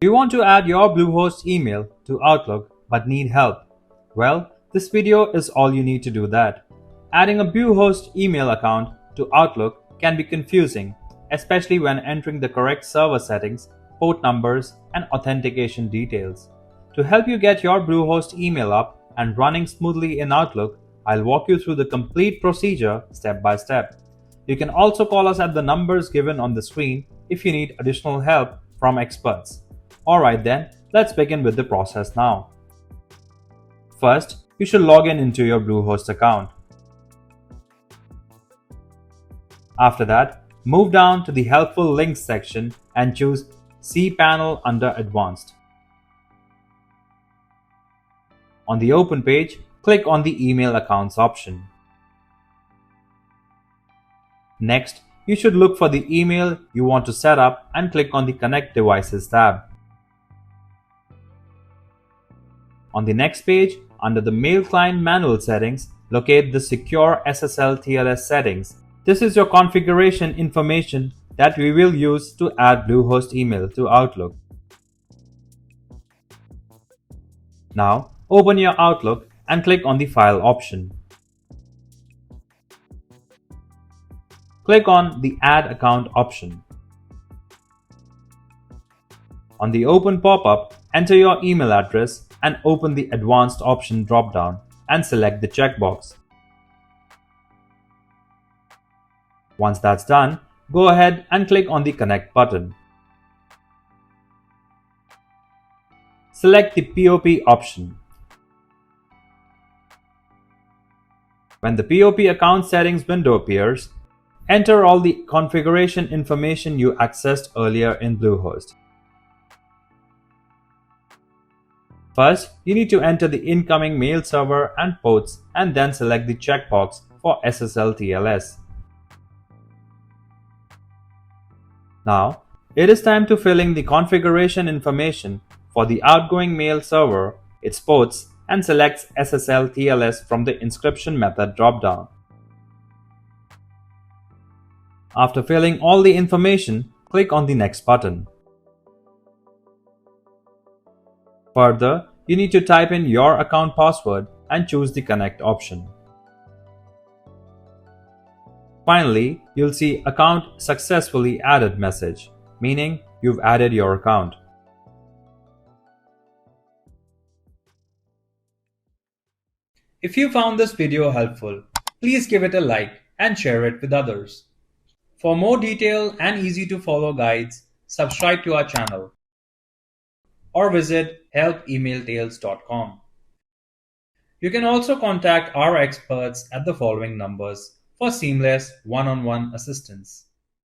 You want to add your Bluehost email to Outlook but need help? Well, this video is all you need to do that. Adding a Bluehost email account to Outlook can be confusing, especially when entering the correct server settings, port numbers, and authentication details. To help you get your Bluehost email up and running smoothly in Outlook, I'll walk you through the complete procedure step by step. You can also call us at the numbers given on the screen if you need additional help from experts. Alright then, let's begin with the process now. First, you should log in into your Bluehost account. After that, move down to the Helpful Links section and choose cPanel under Advanced. On the Open page, click on the Email Accounts option. Next, you should look for the email you want to set up and click on the Connect Devices tab. On the next page, under the Mail Client Manual settings, locate the Secure SSL TLS settings. This is your configuration information that we will use to add Bluehost email to Outlook. Now, open your Outlook and click on the File option. Click on the Add Account option. On the Open pop-up, enter your email address and open the Advanced option drop-down and select the checkbox. Once that's done, go ahead and click on the Connect button. Select the POP option. When the POP account settings window appears, enter all the configuration information you accessed earlier in Bluehost. First, you need to enter the incoming mail server and ports and then select the checkbox for SSL TLS. Now, it is time to fill in the configuration information for the outgoing mail server, its ports, and select SSL TLS from the inscription method dropdown. After filling all the information, click on the Next button. Further, you need to type in your account password and choose the Connect option. Finally, you'll see Account Successfully Added message, meaning you've added your account. If you found this video helpful, please give it a like and share it with others. For more detailed and easy to follow guides, subscribe to our channel or visit help-emailtails.com. You can also contact our experts at the following numbers for seamless one-on-one assistance.